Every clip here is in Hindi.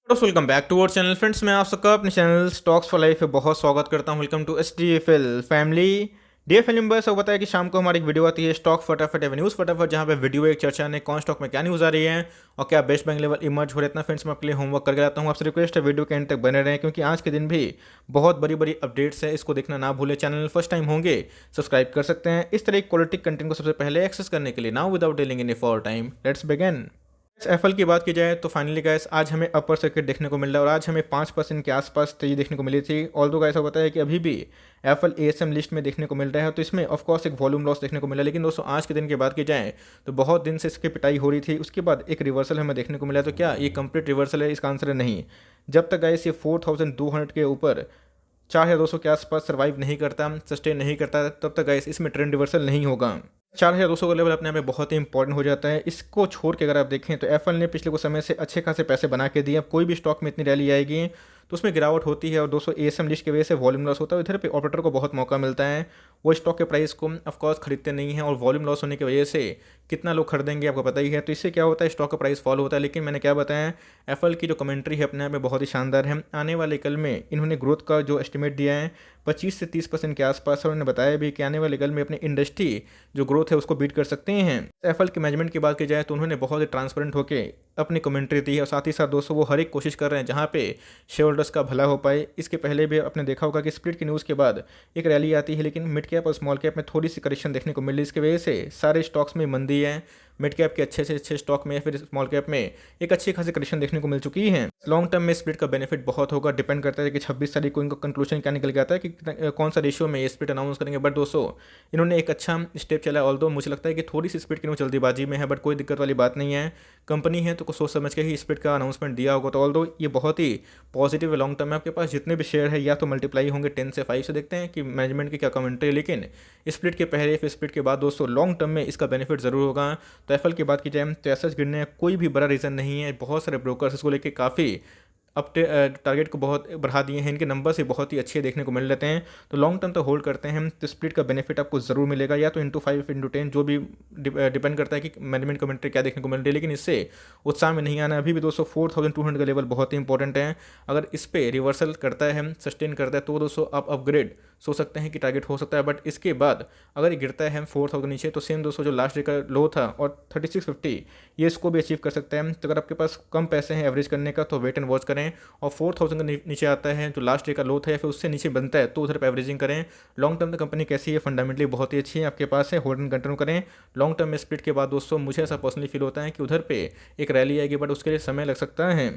Welcome back to our channel friends. मैं आप सबका अपने चैनल स्टॉक्स फॉर लाइफ पे बहुत स्वागत करता हूं। Welcome to STFL family. DFL member सब बताया कि शाम को हमारी एक वीडियो आती है स्टॉक फटाफट या न्यूज़ फटाफट, जहां पे वीडियो एक चर्चा ने कौन स्टॉक में क्या न्यूज़ आ रही है और क्या बेस्ट बैंक लेवल इमर्ज हो रहे इतना फ्रेंड्स मैं आपके लिए होमवर्क करके लाता हूं। आपसे रिक्वेस्ट है वीडियो के एंड तक बने रहें, क्योंकि आज के दिन भी बहुत बड़ी बड़ी अपडेट्स है, इसको देखना ना भूलें। चैनल फर्स्ट टाइम होंगे सब्सक्राइब कर सकते हैं इस तरह क्वालिटी कंटेंट को सबसे पहले एक्सेस करने के लिए। Now without delaying any for time let's begin. FL की बात की जाए तो फाइनली गैस आज हमें अपर सर्किट देखने को मिल रहा है और आज हमें 5% के आसपास तेजी देखने को मिली थी। ऑल दो ऐसा बताया कि अभी भी एफएल एएसएम लिस्ट में देखने को मिल रहा है, तो इसमें ऑफकोर्स एक वॉल्यूम लॉस देखने को मिला। लेकिन दोस्तों आज के दिन की बात की जाए तो बहुत दिन से इसकी पिटाई हो रही थी, उसके बाद एक रिवर्सल हमें देखने को मिला। तो क्या ये कंप्लीट रिवर्सल है? इसका आंसर है नहीं। जब तक गैस ये 4200 के ऊपर 4200 के आसपास सर्वाइव नहीं करता, सस्टेन नहीं करता, तब तक गैस इसमें ट्रेंड रिवर्सल नहीं होगा। 4200 का लेवल अपने आप में बहुत ही इंपॉर्टेंट हो जाता है। इसको छोड़ के अगर आप देखें तो एफएल ने पिछले कुछ समय से अच्छे खासे पैसे बना के दिए। अब कोई भी स्टॉक में इतनी रैली आएगी तो उसमें गिरावट होती है और दोस्तों एएसएम लिस्ट की वजह से वॉल्यूम लॉस होता है। इधर पे ऑपरेटर को बहुत मौका मिलता है, वो स्टॉक के प्राइस को ऑफकोर्स खरीदते नहीं हैं और वॉल्यूम लॉस होने की वजह से कितना लोग खरीदेंगे आपको पता ही है। तो इससे क्या होता है, स्टॉक का प्राइस फॉल होता है। लेकिन मैंने क्या बताया, एफएल की जो कमेंट्री है अपने आप में बहुत ही शानदार है। आने वाले कल में इन्होंने ग्रोथ का जो एस्टिमेट दिया है 25 से 30% के आसपास, और उन्होंने बताया भी कि आने वाले कल में अपनी इंडस्ट्री जो ग्रोथ है उसको बीट कर सकते हैं। एफएल के मैनेजमेंट की बात की जाए तो उन्होंने बहुत ही ट्रांसपेरेंट होकर अपनी कमेंट्री दी है और साथ ही साथ दोस्तों वो हर एक कोशिश कर रहे हैं जहाँ पे शेयर होल्डर्स का भला हो पाए। इसके पहले भी आपने देखा होगा कि स्प्लिट की न्यूज़ के बाद एक रैली आती है, लेकिन मिड कैप और स्मॉल कैप में थोड़ी सी करेक्शन देखने को मिल रही है। इसकी वजह से सारे स्टॉक्स में मंदी है। मिड कैप के अच्छे से अच्छे स्टॉक में या फिर स्मॉल कैप में एक अच्छी खासी करेक्शन देखने को मिल चुकी है। लॉन्ग टर्म में स्प्लिट का बेनिफिट बहुत होगा, डिपेंड करता है कि 26 तारीख को इनका कंक्लूजन क्या निकल के आता है कि कौन सा रेशियो में ये स्प्लिट अनाउंस करेंगे। बट दोस्तों इन्होंने एक अच्छा स्टेप चला, ऑल्दो मुझे लगता है कि थोड़ी सी स्प्लिट की न्यूज़ जल्दीबाजी में है, बट कोई दिक्कत वाली बात नहीं है। कंपनी है तो कुछ सोच समझ के ही स्प्लिट का अनाउंसमेंट दिया होगा। तो ऑल्दो ये बहुत ही पॉजिटिव है लॉन्ग टर्म में। आपके पास जितने भी शेयर है या तो मल्टीप्लाई होंगे 10 से 5 से, देखते हैं कि मैनेजमेंट की क्या कमेंट्री है। लेकिन स्प्लिट के पहले फिर स्प्लिट के बाद दोस्तों लॉन्ग टर्म में इसका बेनिफिट जरूर होगा। तो एफएल की बात की जाए तो ऐसा गिरने का कोई भी बड़ा रीज़न नहीं है। बहुत सारे ब्रोकर्स इसको लेके काफ़ी अब टारगेट को बहुत बढ़ा दिए हैं, इनके नंबर से बहुत ही अच्छे देखने को मिल लेते हैं। तो लॉन्ग टर्म तो होल्ड करते हैं तो स्प्लिट का बेनिफिट आपको ज़रूर मिलेगा, या तो इंटू 5 इंटू 10, जो भी डिपेंड करता है कि मैनेजमेंट कमेंट्री क्या देखने को मिल रही है। लेकिन इससे उत्साह में नहीं आना। अभी भी दोस्तों 4200 का लेवल बहुत ही इंपॉर्टेंट है। अगर इस पर रिवर्सल करता है, सस्टेन करता है, तो दोस्तों आप अपग्रेड सोच सकते हैं कि टारगेट हो सकता है। बट इसके बाद अगर ये गिरता है 4000 नीचे तो सेम दोस्तों जो लास्ट डे का लो था और 3650 ये इसको भी अचीव कर सकते हैं। तो अगर आपके पास कम पैसे हैं एवरेज करने का तो वेट एंड वॉच करें, और 4000 का नीचे आता है जो लास्ट डे का लो था या फिर उससे नीचे बनता है तो उधर पर एवरेजिंग करें। लॉन्ग टर्म में कंपनी कैसी है, फंडामेंटली बहुत ही अच्छी है, आपके पास है, होल्ड एंड कंटिन्यू करें। लॉन्ग टर्म में स्प्लिट के बाद दोस्तों मुझे ऐसा पर्सनली फील होता है कि उधर पे एक रैली आएगी, बट उसके लिए समय लग सकता है।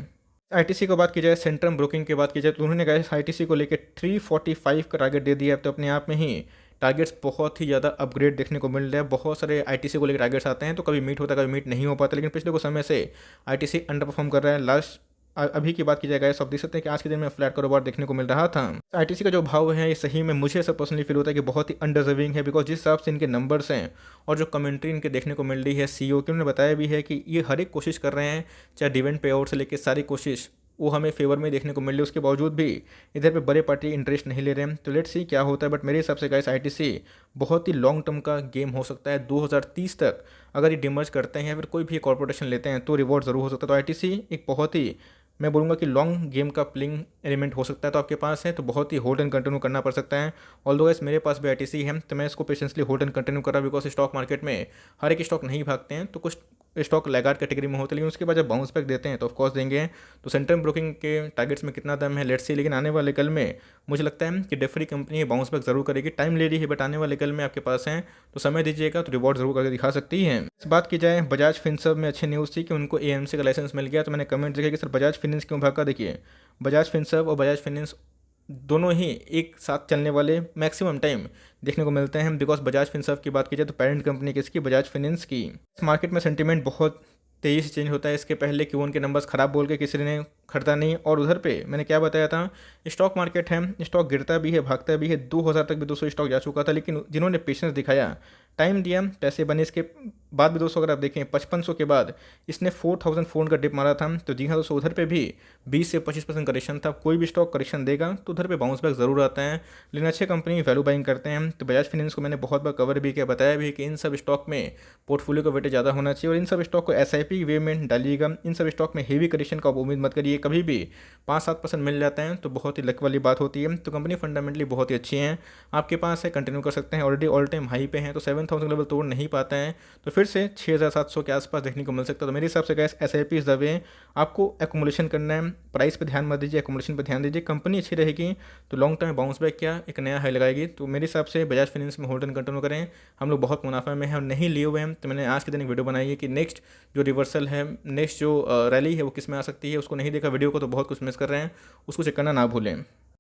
आईटीसी को बात की जाए, सेंट्रम ब्रोकिंग की बात की जाए तो उन्होंने कहा आईटीसी को लेकर 345 का टारगेट दे दिया है। तो अपने आप में ही टारगेट्स बहुत ही ज़्यादा अपग्रेड देखने को मिल रहा है। बहुत सारे आईटीसी को लेकर टारगेट्स आते हैं तो कभी मीट होता है कभी मीट नहीं हो पाता, लेकिन पिछले कुछ समय से आईटीसी अंडर परफॉर्म कर रहा है। लास्ट अभी की बात की जाएगा सब देख सकते हैं कि आज के दिन में फ्लैट कारोबार देखने को मिल रहा था। आईटीसी का जो भाव है ये सही में मुझे ऐसा पर्सनली फील होता है कि बहुत ही अनडिजर्विंग है, बिकॉज जिस हिसाब से इनके नंबर्स हैं और जो कमेंट्री इनके देखने को मिल रही है सीईओ की, उन्होंने बताया भी है कि ये हर एक कोशिश कर रहे हैं, चाहे डिविडेंड पे आउट से लेकर सारी कोशिश वो हमें फेवर में देखने को मिल रही है। उसके बावजूद भी इधर पे बड़े पार्टी इंटरेस्ट नहीं ले रहे हैं। तो लेट्स सी क्या होता है। बट मेरे हिसाब से गाइस आईटीसी बहुत ही लॉन्ग टर्म का गेम हो सकता है। 2030 तक अगर ये डिमर्ज करते हैं या फिर कोई भी कॉर्पोरेशन लेते हैं तो रिवॉर्ड ज़रूर हो सकता है। तो आईटीसी एक बहुत ही, मैं बोलूँगा कि लॉन्ग गेम का प्लेइंग एलिमेंट हो सकता है। तो आपके पास है तो बहुत ही होल्ड एंड कंटिन्यू करना पड़ सकता है। ऑल्दो गाइस मेरे पास भी आईटीसी है तो मैं इसको पेशेंसली होल्ड एंड कंटिन्यू कर रहा हूँ, बिकॉज स्टॉक मार्केट में हर एक स्टॉक नहीं भागते हैं, तो कुछ स्टॉक लैगार्ड कैटेगरी में होते हैं, लेकिन उसके बाद जब बाउंस बैक देते हैं तो ऑफकोर्स देंगे। तो सेंट्रम ब्रोकिंग के टारगेट्स में कितना दम है लेट्स सी। लेकिन आने वाले कल में मुझे लगता है कि डेफरी कंपनी बाउंस बैक जरूर करेगी, टाइम ले रही है बट आने वाले कल में आपके पास है तो समय दीजिएगा तो रिवॉर्ड जरूर करके दिखा सकती है। इस बात की जाए बजाज फिनसर्व में अच्छी न्यूज़ थी कि उनको एएमसी का लाइसेंस मिल गया। तो मैंने कमेंट देखा कि सर बजाज फिनेंस क्यों भागा। देखिए बजाज फिनसर्व और बजाज फिनेंस दोनों ही एक साथ चलने वाले मैक्सिमम टाइम देखने को मिलते हैं, बिकॉज बजाज फिनसर्व की बात की जाए तो पेरेंट कंपनी किसकी, बजाज फिनेंस की। इस मार्केट में सेंटीमेंट बहुत तेज़ी से चेंज होता है। इसके पहले क्यों उनके नंबर्स खराब बोल के किसी ने खरीदा नहीं, और उधर पे मैंने क्या बताया था, स्टॉक मार्केट है, स्टॉक गिरता भी है भागता भी है। 2000 तक भी 200 स्टॉक जा चुका था, लेकिन जिन्होंने पेशेंस दिखाया, टाइम दिया, पैसे बने, इसके बाद भी दोस्तों अगर आप देखें 5500 के बाद इसने 4400 का डिप मारा था। तो जी हाँ दोस्तों, उधर पे भी 20 से 25% करेक्शन था। कोई भी स्टॉक करेक्शन देगा तो उधर पे बाउंस बैक ज़रूर आता है, लेकिन अच्छे कंपनी वैल्यू बाइंग करते हैं। तो बजाज फाइनेंस को मैंने बहुत बार कवर भी किया, बताया भी कि इन सब स्टॉक में पोर्टफोलियो का वेटेज ज़्यादा होना चाहिए और इन सब स्टॉक को SIP वे में डालिएगा। इन सब स्टॉक में हेवी करेक्शन का आप उम्मीद मत करिए, कभी भी 5-7% मिल जाता है तो बहुत ही लक वाली बात होती है। तो कंपनी फंडामेंटली बहुत ही अच्छी है, आपके पास है, कंटिन्यू कर सकते हैं। ऑलरेडी ऑल टाइम हाई पे हैं, तो 7000 लेवल तोड़ नहीं पाते हैं तो फिर से 6700 के आसपास देखने को मिल सकता है। तो मेरे हिसाब से gas SIP is the way, आपको एकोमुलेशन करना है, प्राइस पे ध्यान मत दीजिए, एकोमुलेशन पे ध्यान दीजिए। कंपनी अच्छी रहेगी तो लॉन्ग टर्म बाउंस बैक क्या एक नया हाई लगाएगी। तो मेरे हिसाब से बजाज फाइनेंस में होल्ड एंड कंटिन्यू करें। हम लोग बहुत मुनाफा में हैं और नहीं लिए हुए हैं। तो मैंने आज के दिन एक वीडियो बनाई है कि नेक्स्ट जो रिवर्सल है, नेक्स्ट जो रैली है वो किस में आ सकती है। उसको नहीं देखा वीडियो को तो बहुत कुछ मिस कर रहे हैं, उसको चेक करना ना भूलें।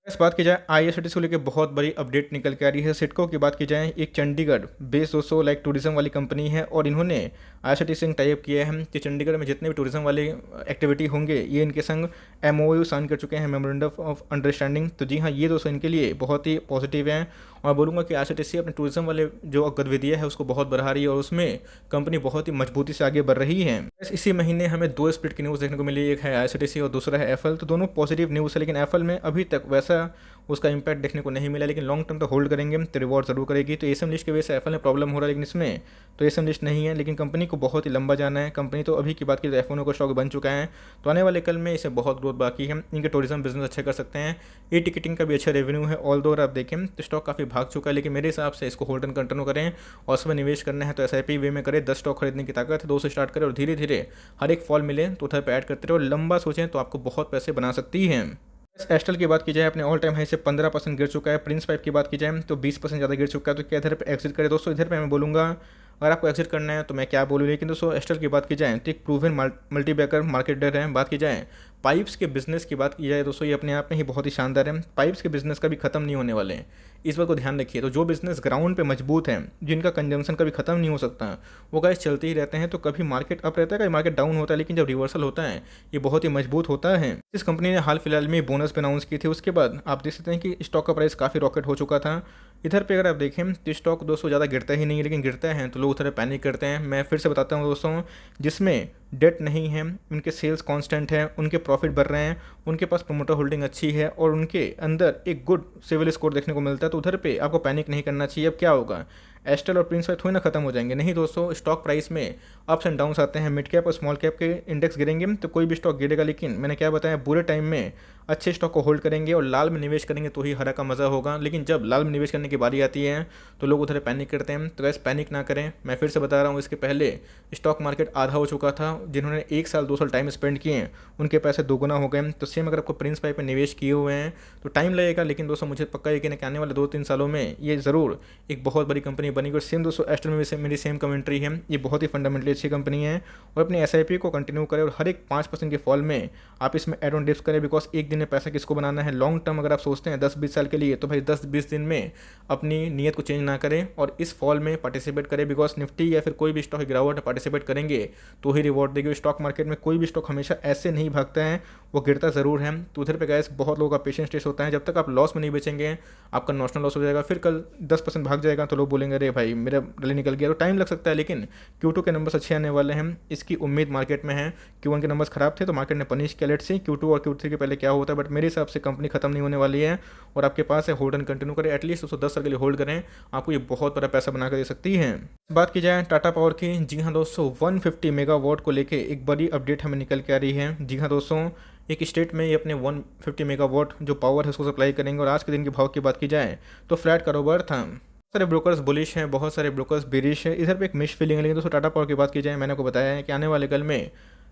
इस बात की जाए IRCTC को लेकर बहुत बड़ी अपडेट निकल के आ रही है। सिडको की बात की जाए, एक चंडीगढ़ बेस दोस्तों लाइक टूरिज्म वाली कंपनी है और इन्होंने IRCTC से टाइप किया है कि चंडीगढ़ में जितने भी टूरिज्म वाले एक्टिविटी होंगे ये इनके संग MOU साइन कर चुके हैं, मेमोरेंडम ऑफ अंडरस्टैंडिंग। तो जी हाँ, ये दोस्तों इनके लिए बहुत ही पॉजिटिव है और बोलूँगा कि IRCTC अपने टूरिज्म वाले जो गतिविधियाँ है उसको बहुत बढ़ा रही है और उसमें कंपनी बहुत ही मजबूती से आगे बढ़ रही है। इसी महीने हमें 2 स्प्लिट की न्यूज़ देखने को मिली, एक है IRCTC और दूसरा है एफएल। तो दोनों पॉजिटिव न्यूज़ है, लेकिन एफएल में अभी तक वैसा उसका इंपैक्ट देखने को नहीं मिला, लेकिन लॉन्ग टर्म तो होल्ड करेंगे तो रिवॉर्ड जरूर करेगी। तो एसएम लिस्ट की वजह से एफएल में प्रॉब्लम हो रहा है, लेकिन इसमें तो एसएम लिस्ट नहीं है, लेकिन कंपनी को बहुत ही लंबा जाना है। कंपनी तो अभी की बात की तो F1 का स्टॉक बन चुका है, तो आने वाले कल में इसे बहुत ग्रोथ बाकी है। इनके टूरिज्म बिजनेस अच्छे कर सकते हैं, ई टिकटिंग का भी अच्छा रेवेन्यू है। ऑल दो आप देखें तो स्टॉक काफ़ी भाग चुका है, लेकिन मेरे हिसाब से इसको होल्ड एंड कंटिन्यू करें और उसमें निवेश करना है तो SIP वे में करें। 10 स्टॉक खरीदने की ताकत है, 2 से स्टार्ट करें और धीरे धीरे हर एक फॉल मिले तो उधर पर ऐड करते रहे और लंबा सोचें तो आपको बहुत पैसे बना सकती हैं। एस्ट्रल की बात की जाए, अपने ऑल टाइम हाई से 15% गिर चुका है। प्रिंस पाइप की बात की जाए तो 20% ज़्यादा गिर चुका है। तो क्या इधर पे एग्जिट करें दोस्तों? इधर पे मैं बोलूँगा अगर आपको एग्जिट करना है तो मैं क्या बोलूँ, लेकिन दोस्तों एस्ट्रल की बात की जाए तो एक प्रूवन मल्टीबैकर मार्केटर है। बात की जाए पाइप्स के बिजनेस की बात की जाए दोस्तों, ये अपने आप में ही बहुत ही शानदार है। पाइप्स के बिजनेस का भी खत्म नहीं होने वाले हैं, इस बात को ध्यान रखिए। तो जो बिजनेस ग्राउंड पे मजबूत है, जिनका कंजम्पशन कभी खत्म नहीं हो सकता, वो गाइस चलते ही रहते हैं। तो कभी मार्केट अप रहता है, कभी मार्केट डाउन होता है, लेकिन जब रिवर्सल होता है ये बहुत ही मजबूत होता है। इस कंपनी ने हाल फिलहाल में बोनस पे अनाउंस की थी, उसके बाद आप देख सकते हैं कि स्टॉक का प्राइस काफ़ी रॉकेट हो चुका था। इधर पे अगर आप देखें तो स्टॉक दोस्तों ज़्यादा गिरता ही नहीं है, लेकिन गिरता है तो लोग उधर पैनिक करते हैं। मैं फिर से बताता हूँ दोस्तों, जिसमें डेट नहीं है, उनके सेल्स कांस्टेंट है, उनके प्रॉफिट बढ़ रहे हैं, उनके पास प्रोमोटर होल्डिंग अच्छी है और उनके अंदर एक गुड सिविल स्कोर देखने को मिलता है, तो उधर पे आपको पैनिक नहीं करना चाहिए। अब क्या होगा, एस्ट्रल और प्रिंस थोड़ी ना खत्म हो जाएंगे, नहीं दोस्तों। स्टॉक प्राइस में अप्स एंड डाउन्स आते हैं, मिड कैप और स्मॉल कैप के इंडेक्स गिरेंगे तो कोई भी स्टॉक गिरेगा, लेकिन मैंने क्या बताया, बुरे टाइम में अच्छे स्टॉक को होल्ड करेंगे और लाल में निवेश करेंगे तो ही हरा का मज़ा होगा। लेकिन जब लाल में निवेश करने की बारी आती है तो लोग उधर पैनिक करते हैं। तो वैसे पैनिक ना करें, मैं फिर से बता रहा हूँ, इसके पहले स्टॉक मार्केट आधा हो चुका था। जिन्होंने 1 साल 2 साल टाइम स्पेंड किए उनके पैसे दोगुना हो गए। तो सेम अगर आपको प्रिंस पाइप में निवेश किए हुए हैं तो टाइम लगेगा, लेकिन दोस्तों मुझे पक्का यकीन है कि आने वाले 2-3 सालों में ये ज़रूर एक बहुत बड़ी कंपनी बनेगी। और सेम दोस्तों एस्ट्रल में मेरी सेम कमेंट्री है, ये बहुत ही फंडामेंटली अच्छी कंपनी है और अपनी SIP को कंटिन्यू करें और हर एक 5% के फॉल में आप इसमें एड ऑन डिप्स करें, बिकॉज एक दिन में पैसा किसको बनाना है। लॉन्ग टर्म अगर आप सोचते हैं 10-20 साल के लिए, तो भाई 10-20 दिन में अपनी नीयत को चेंज ना करें और इस फॉल में पार्टिसिपेट करें, बिकॉज निफ्टी या फिर कोई भी स्टॉक गिरावट पार्टिसिपेट करेंगे तो ही रिवॉर्ड देगी। स्टॉक मार्केट में कोई भी स्टॉक हमेशा ऐसे नहीं भागता है, वो गिरता ज़रूर है। तो उधर पे गैस बहुत लोगों का पेशेंस टेस्ट होता है, जब तक आप लॉस में नहीं बेचेंगे आपका नॉशनल लॉस हो जाएगा। फिर कल 10% भाग जाएगा तो लोग बोलेंगे अरे भाई मेरा रैली निकल गया। तो टाइम लग सकता है, लेकिन Q2 के नंबर्स अच्छे आने वाले हैं, इसकी उम्मीद मार्केट में है। Q1 के नंबर्स खराब थे तो मार्केट ने पनिश किया। लेट्स सी Q2 और Q3 के पहले क्या होता है, बट मेरे हिसाब से कंपनी खत्म नहीं होने वाली है और आपके पास है, होल्ड एंड कंटिन्यू करें। एटलीस्ट 10 साल के लिए होल्ड करें, आपको ये बहुत बड़ा पैसा बना कर दे सकती है। बात की जाए टाटा पावर की, जी हाँ दोस्तों 150 मेगावाट को लेके एक बड़ी अपडेट हमें निकल के आ रही है। जी हाँ दोस्तों, एक स्टेट में ये अपने 150 मेगावाट जो पावर है उसको सप्लाई करेंगे। और आज के दिन के भाव की बात की जाए तो फ्लैट कारोबार था। बहुत सारे ब्रोकर्स बुलिश हैं, बहुत सारे ब्रोकर्स बेरिश है, इधर पे एक मिक्स फीलिंग है। लेकिन दोस्तों टाटा पावर की बात की जाए, मैंने आपको बताया है कि आने वाले कल में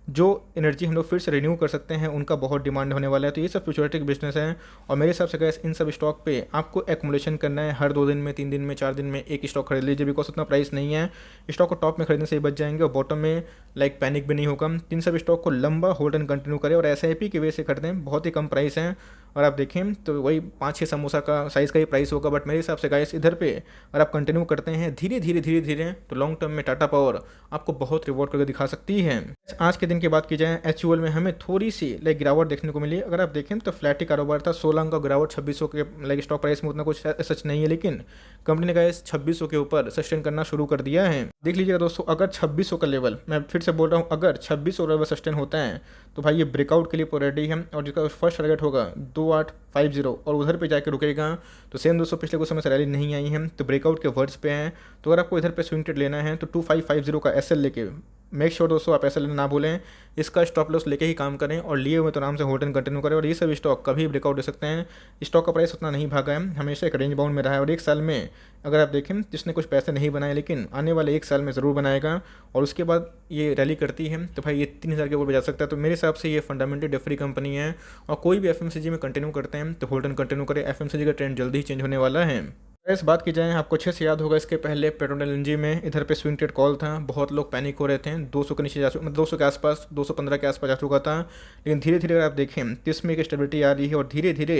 जो एनर्जी हम लोग फिर से रिन्यू कर सकते हैं उनका बहुत डिमांड होने वाला है। तो ये सब फ्यूचरिस्टिक बिजनेस है और मेरे हिसाब से गैस इन सब स्टॉक पे आपको एक्मुलेशन करना है। हर 2 दिन में, 3 दिन में, 4 दिन में एक स्टॉक खरीद लीजिए, बिकॉज उतना प्राइस नहीं है। स्टॉक को टॉप में खरीदने से ही बच जाएंगे और बॉटम में लाइक पैनिक भी नहीं होगा। इन सब स्टॉक को लंबा होल्ड एंड कंटिन्यू करें और SIP की वजह से खरीदें, बहुत ही कम प्राइस है और आप देखें तो वही 5-6 समोसा का साइज़ का ही प्राइस होगा। बट मेरे हिसाब से गाइस इधर पे अगर आप कंटिन्यू करते हैं धीरे धीरे तो लॉन्ग टर्म में टाटा पावर आपको बहुत रिवॉर्ड करके दिखा सकती है। आज के दिन की बात की जाए एचयूएल में हमें थोड़ी सी गिरावट देखने को मिली। अगर आप देखें तो फ्लैट ही कारोबार था, 16 अंक का गिरावट, 2600 के स्टॉक प्राइस में उतना कुछ सच नहीं है, लेकिन कंपनी ने गाइस 2600 के ऊपर सस्टेन करना शुरू कर दिया है। देख लीजिएगा दोस्तों, अगर 2600 का लेवल, मैं फिर से बोल रहा हूँ, अगर 2600 लेवल सस्टेन होता है तो भाई ये ब्रेकआउट के लिए रेडी है। और जिसका फर्स्ट टारगेट होगा 2850 और उधर पे जाके रुकेगा तो सेम दोस्तों पिछले कुछ समय से रैली नहीं आई है तो ब्रेकआउट के वर्ड्स पे हैं। तो अगर आपको इधर पे स्विंग ट्रेड लेना है तो 2550 का एसएल लेके मेक श्योर दोस्तों आप एसएल ना भूलें, इसका स्टॉप लॉस लेके ही काम करें और लिए हुए तो आराम से होल्ड एंड कंटिन्यू करें। और ये सब स्टॉक कभी ब्रेकआउट दे सकते हैं। स्टॉक का प्राइस उतना नहीं भागा है, हमेशा एक रेंज बाउंड में रहा है। और एक साल में अगर आप देखें जिसने कुछ पैसे नहीं बनाए लेकिन आने वाले एक साल में ज़रूर बनाएगा और उसके बाद ये रैली करती है तो भाई ये 3000 के ऊपर जा सकता है। तो मेरे हिसाब से ये फंडामेंटली डिफरी कंपनी है और कोई भी एफएमसीजी में कंटिन्यू करते हैं तो होल्ड एंड कंटिन्यू करें। एफएमसीजी का ट्रेंड जल्दी ही चेंज होने वाला है। इस बात की जाए, आपको अच्छे से याद होगा इसके पहले पेट्रोल एलएनजी में इधर पे स्विंग ट्रेड कॉल था, बहुत लोग पैनिक हो रहे थे, 200 के नीचे मतलब 200 के आसपास, 215 के आसपास जा चुका था। लेकिन धीरे धीरे अगर आप देखें तो इसमें एक स्टेबिलिटी आ रही है और धीरे धीरे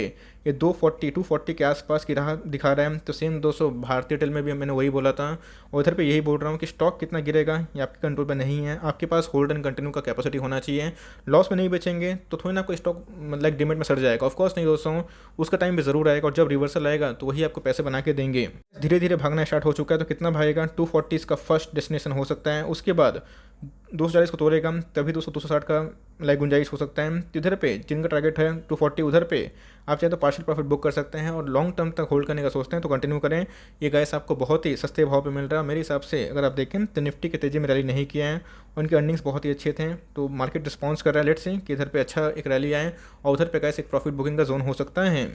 ये 240 के आसपास की राह दिखा रहा है। तो सेम दोस्तों भारतीय एयरटेल में भी मैंने वही बोला था और इधर पे यही बोल रहा हूँ कि स्टॉक कितना गिरेगा ये आपके कंट्रोल पर नहीं है, आपके पास होल्ड एंड कंटिन्यू का कैपेसिटी होना चाहिए। लॉस में नहीं बेचेंगे तो थोड़ी ना कोई स्टॉक मतलब डिमेट में सड़ जाएगा, ऑफकोर्स नहीं दोस्तों, उसका टाइम भी ज़रूर आएगा और जब रिवर्सल आएगा तो वही आपको पैसे बना के देंगे। धीरे धीरे भागना स्टार्ट हो चुका है तो कितना भागेगा, 240 इसका फर्स्ट डेस्टिनेशन हो सकता है, उसके बाद 240 को तोड़ेगा तभी 260 का गुंजाइश हो सकता है। तो इधर पे जिनका टारगेट है 240 उधर पे आप चाहे तो पार्शियल प्रॉफिट बुक कर सकते हैं और लॉन्ग टर्म तक होल्ड करने का सोचते हैं तो कंटिन्यू करें। ये गाइस आपको बहुत ही सस्ते भाव पे मिल रहा है। मेरे हिसाब से अगर आप देखें तो निफ्टी के तेज़ी में रैली नहीं किया है, उनके अर्निंग्स बहुत ही अच्छे थे तो मार्केट रिस्पॉन्स कर रहा है। लेट्स से कि इधर पे अच्छा एक रैली आए और उधर पे गाइस एक प्रॉफिट बुकिंग का जोन हो सकता है।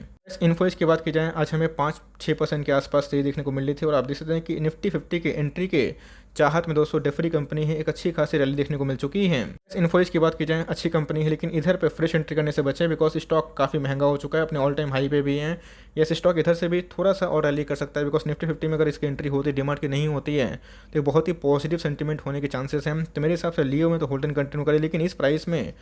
इन्फोसिस की बात की जाए, आज हमें 5-6% के आसपास तेजी देखने को मिल रही थी और आप देख सकते हैं कि निफ्टी 50 के एंट्री के चाहत में दोस्तों डिफरी कंपनी है, एक अच्छी खासी रैली देखने को मिल चुकी है। इन्फोसिस की बात की जाए, अच्छी कंपनी है लेकिन इधर पे फ्रेश एंट्री करने से बचें बिकॉज स्टॉक काफ़ी महंगा हो चुका है, अपने ऑल टाइम हाई पे भी है। ये स्टॉक इधर से भी थोड़ा सा और रैली कर सकता है बिकॉज निफ्टी 50 में अगर इसकी एंट्री होती डिमांड की नहीं होती है तो बहुत ही पॉजिटिव सेंटीमेंट होने के चांसेस हैं। तो मेरे हिसाब से लिए हुए तो होल्ड एंड कंटिन्यू करें, लेकिन इस प्राइस में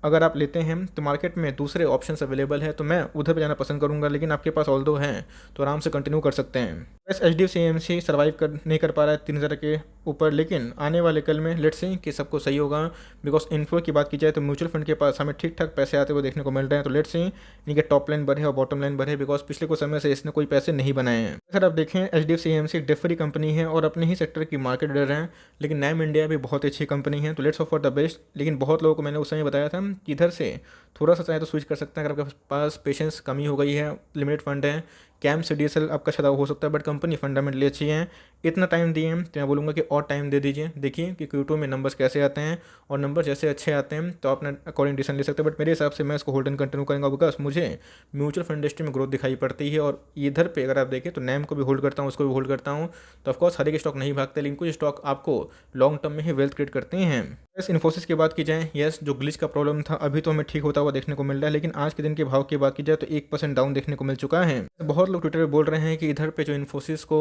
अगर आप लेते हैं तो मार्केट में दूसरे ऑप्शंस अवेलेबल है तो मैं उधर पे जाना पसंद करूंगा, लेकिन आपके पास ऑल्दो हैं तो आराम से कंटिन्यू कर सकते हैं। बस एचडीएफसी एएमसी सर्वाइव नहीं कर पा रहा है 3000 के ऊपर, लेकिन आने वाले कल में लेट्स से कि सबको सही होगा बिकॉज इन्फ्लो की बात की जाए तो म्यूचुअल फंड के पास हमें ठीक ठाक पैसे आते हुए देखने को मिल रहे हैं। तो लेट्स से इनके टॉप लाइन बढ़े और बॉटम लाइन बढ़े बिकॉज पिछले कुछ समय से इसने कोई पैसे नहीं बनाए हैं। अगर आप देखें एचडीएफसी एएमसी एक डिफरी कंपनी है और अपने ही सेक्टर की मार्केट लीडर है, लेकिन नैम इंडिया भी बहुत अच्छी कंपनी है तो let's hope for the best. लेकिन बहुत लोगों को मैंने उस समय बताया था कि इधर से थोड़ा सा चाहे तो स्विच कर सकते हैं अगर आपके पास पेशेंस कमी हो गई है, लिमिटेड फंड है, कैम से डीएसएल आपका छदा हो सकता है बट कंपनी फंडामेंटली अच्छी है। इतना टाइम दिए हैं तो मैं बोलूँगा कि और टाइम दे दीजिए, देखिए कि Q2 में नंबर्स कैसे आते हैं और नंबर जैसे अच्छे आते हैं तो अपने अकॉर्डिंग डिसीजन ले सकते हैं। बट मेरे हिसाब से मैं इसको होल्ड एंड कंटिन्यू करूँगा बिकॉज मुझे म्यूचुअल फंड इंडस्ट्री में ग्रोथ दिखाई पड़ती है और इधर पे अगर आप देखें तो नैम को भी होल्ड करता हूँ, उसको भी होल्ड करता हूँ। तो ऑफकोर्स हर एक स्टॉक नहीं भागते लेकिन कुछ स्टॉक आपको लॉन्ग टर्म में ही वेल्थ क्रिएट करते हैं। यस, इन्फोसिस की बात की जाए, यस जो ग्लिच का प्रॉब्लम था अभी तो हमें ठीक होता हुआ देखने को मिल रहा है, लेकिन आज के दिन के भाव की बात की जाए तो 1% डाउन देखने को मिल चुका है। बहुत लोग ट्विटर पे बोल रहे हैं कि इधर पे जो इन्फोसिस को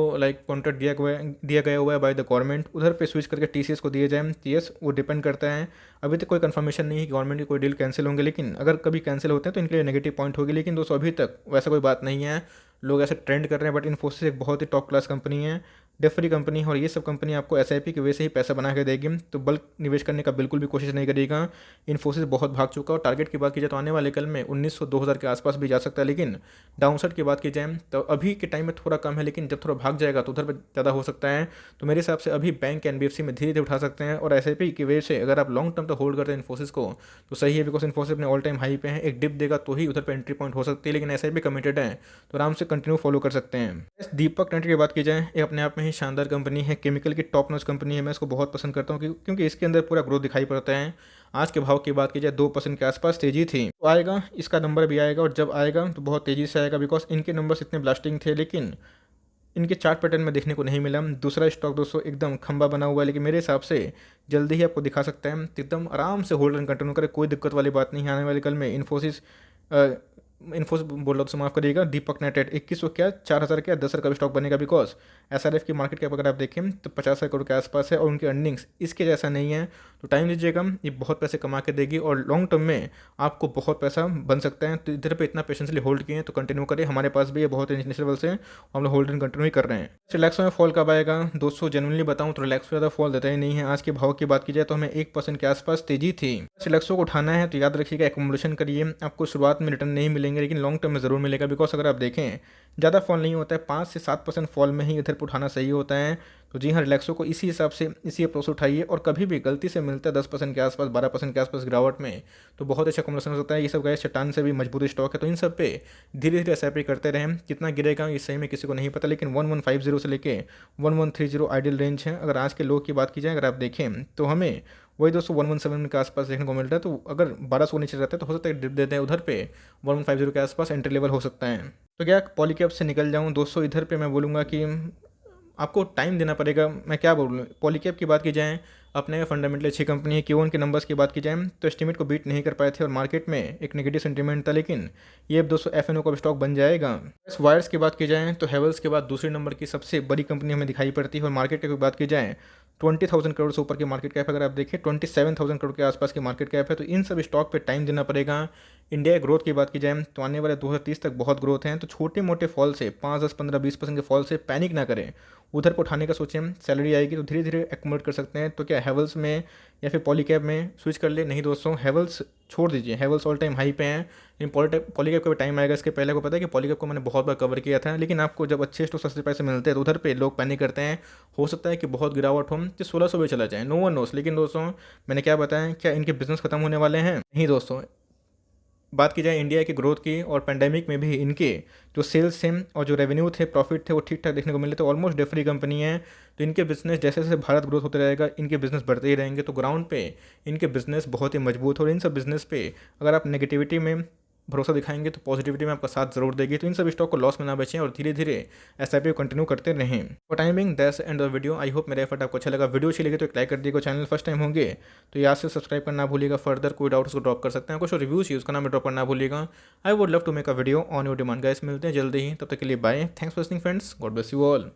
कॉन्ट्रैक्ट दिया गया हुआ है बाय द गवर्नमेंट, उधर पे स्विच करके टीसीएस को दिए जाए। यस वो डिपेंड करता है, अभी तक कोई कंफर्मेशन नहीं है कि गवर्नमेंट की कोई डील कैंसिल होंगे, लेकिन अगर कभी कैंसिल होते हैं तो इनके लिए नेगेटिव पॉइंट होगी। लेकिन दोस्तों अभी तक वैसा कोई बात नहीं है, लोग ऐसे ट्रेंड कर रहे हैं बट इन्फोसिस एक बहुत ही टॉप क्लास कंपनी है, डिफरी कंपनी है और ये सब कंपनी आपको एसआईपी की वजह से ही पैसा बना के देगी तो बल्क निवेश करने का बिल्कुल भी कोशिश नहीं करेगा। इन्फोसिस बहुत भाग चुका और टारगेट की बात की जाए तो आने वाले कल में 1900-2000 के आसपास भी जा सकता है, लेकिन डाउनसाइड की बात की जाए तो अभी के टाइम में थोड़ा कम है, लेकिन जब थोड़ा भाग जाएगा तो उधर पर ज़्यादा हो सकता है। तो मेरे हिसाब से अभी बैंक एनबीएफसी में धीरे धीरे उठा सकते हैं और एसआईपी की वजह से अगर आप लॉन्ग टर्म तक होल्ड करते हैं इन्फोसिस को तो सही है बिकॉज इन्फोसिस अपने ऑल टाइम हाई पे है, एक डिप देगा तो ही उधर पर एंट्री पॉइंट हो सकती है, लेकिन एसआईपी कमिटेड है तो आराम से कंटिन्यू फॉलो कर सकते हैं। दीपक ट्रेंड की बात की जाए, ये अपने आप में ही शानदार कंपनी है, केमिकल की टॉप नॉच कंपनी है, मैं इसको बहुत पसंद करता हूँ क्योंकि इसके अंदर पूरा ग्रोथ दिखाई पड़ता है। आज के भाव की बात की जाए 2% के आसपास तेजी थी, तो आएगा इसका नंबर भी आएगा और जब आएगा तो बहुत तेज़ी से आएगा बिकॉज इनके नंबर्स इतने ब्लास्टिंग थे लेकिन इनके चार्ट पैटर्न में देखने को नहीं मिला। दूसरा स्टॉक दोस्तों एकदम खंबा बना हुआ है, लेकिन मेरे हिसाब से जल्दी ही आपको दिखा सकता है, एकदम आराम से होल्ड एंड कंटिन्यू करें, कोई दिक्कत वाली बात नहीं है। आने वाले कल में इन्फोसिस इन्फोसिस बोल रहा हूँ तो माफ़ करिएगा, दीपक नाइट्राइट 2100 क्या 4000 क्या 10,000 का भी स्टॉक बनेगा, बिकॉज एसआरएफ की मार्केट कैप अगर आप देखें तो 50,000 करोड़ के आसपास है और उनकी अर्निंग्स इसके जैसा नहीं है। तो टाइम लीजिएगा, ये बहुत पैसे कमा के देगी और लॉन्ग टर्म में आपको बहुत पैसा बन सकता है। तो इधर पे इतना पेशेंसली होल्ड किए तो कंटिन्यू करें, हमारे पास भी ये बहुत इनिशियल लेवल से हम लोग होल्ड कंटिन्यू ही कर रहे हैं। रिलैक्सो में फॉल कब आएगा दोस्तों, जेनुअनली बताऊं तो रिलैक्सो ज़्यादा फॉल देता ही नहीं है। आज के भाव की बात की जाए तो हमें 1% के आसपास तेजी थी। रिलैक्सो को उठाना है तो याद रखिएगा एक्युमुलेशन करिए, आपको शुरुआत में रिटर्न नहीं मिलेंगे लेकिन लॉन्ग टर्म में ज़रूर मिलेगा। बिकॉज अगर आप देखें ज़्यादा फॉल नहीं होता है, 5 से 7% फॉल में ही इधर पर उठाना सही होता है। तो जी हाँ, रिलैक्सो को इसी हिसाब से इसी अप्रोच उठाइए और कभी भी गलती से मिलता है 10% के आसपास 12% के आसपास गिरावट में तो बहुत अच्छा कॉम्बिनेशन हो सकता है। ये सब गए चट्टान से भी मजबूत स्टॉक है, तो इन सब पे धीरे धीरे एसआईपी करते रहें। कितना गिरेगा ये सही में किसी को नहीं पता, लेकिन 1150 से लेके 1130 आइडियल रेंज है। अगर आज के लो की बात की जाए, अगर आप देखें तो हमें वही दोस्तों 117 के आसपास देखने को मिल रहा है। तो अगर 1200 नीचे रहता है तो हो सकता है डिप देते हैं उधर पे 1150 के आसपास एंट्री लेवल हो सकता है। तो क्या पॉलीकैप से निकल जाऊँ दोस्तों, इधर पे मैं बोलूँगा कि आपको टाइम देना पड़ेगा। मैं क्या बोलूँ, पॉलीकैप की बात की जाए अपने फंडामेंटली अच्छी कंपनी है। Q1 के नंबर्स की बात की जाए तो एस्टीमेट को बीट नहीं कर पाए थे और मार्केट में एक नेगेटिव सेंटीमेंट था, लेकिन ये अब दोस्तों एफएनओ का स्टॉक बन जाएगा। वायर्स की बात की जाए तो हेवल्स के बाद दूसरे नंबर की सबसे बड़ी कंपनी हमें दिखाई पड़ती है। और मार्केट की बात की जाए 20,000 करोड़ से ऊपर की मार्केट कैप, अगर आप देखें 27,000 करोड़ के आसपास की मार्केट कैप है। तो इन सब स्टॉक पे टाइम देना पड़ेगा। इंडिया ग्रोथ की बात की जाए तो आने वाले 2030 तक बहुत ग्रोथ है। तो छोटे मोटे फॉल से 5, 10, 15, 20% के फॉल से पैनिक ना करें, उधर पर उठाने का सोचें। सैलरी आएगी तो धीरे धीरे एक्यूमुलेट कर सकते हैं। तो क्या हेवल्स में या फिर पॉलीकैप में स्विच कर ले? नहीं दोस्तों, हेवल्स छोड़ दीजिए, हेवल्स ऑल टाइम हाई पे हैं। लेकिन पॉलीकैप का भी टाइम आएगा। इसके पहले को पता है कि पॉलीकैप को मैंने बहुत बार कवर किया था, लेकिन आपको जब अच्छे स्टॉक सस्ते पैसे मिलते हैं तो उधर पे लोग पैनिक करते हैं। हो सकता है कि बहुत गिरावट हो तो 1600 भी चला जाए, नो वन नोस। लेकिन दोस्तों मैंने क्या बताया, क्या इनके बिजनेस खत्म होने वाले हैं? नहीं दोस्तों, बात की जाए इंडिया की ग्रोथ की और पेंडेमिक में भी इनके जो सेल्स थे और जो रेवेन्यू थे, प्रॉफिट थे, वो ठीक ठाक देखने को मिले। तो ऑलमोस्ट डेट फ्री कंपनी है। तो इनके बिजनेस जैसे जैसे भारत ग्रोथ होते रहेगा इनके बिजनेस बढ़ते ही रहेंगे। तो ग्राउंड पे इनके बिजनेस बहुत ही मजबूत और इन सब बिजनेस पे अगर आप नेगेटिविटी में भरोसा दिखाएंगे तो पॉजिटिविटी में आपका साथ जरूर देगी। तो इन सब स्टॉक को लॉस में ना बचें और धीरे धीरे एसआईपी को कंटिन्यू करते रहें। For timing that's end of video. I hope मेरा एफर्ट आपको अच्छा लगा। वीडियो अच्छी लगी तो एक लाइक कर दीजिएगा। चैनल फर्स्ट टाइम होंगे तो याद से सब्सक्राइब करना भूलिएगा। फर्दर कोई डाउट्स को ड्रॉप कर सकते हैं, कुछ रिव्यूज यूज़ करना ड्रॉप करना भूलिएगा। I would love to make a video on your demand. Guys मिलते हैं जल्दी ही, तब तक के लिए bye. Thanks for listening friends, God bless you all.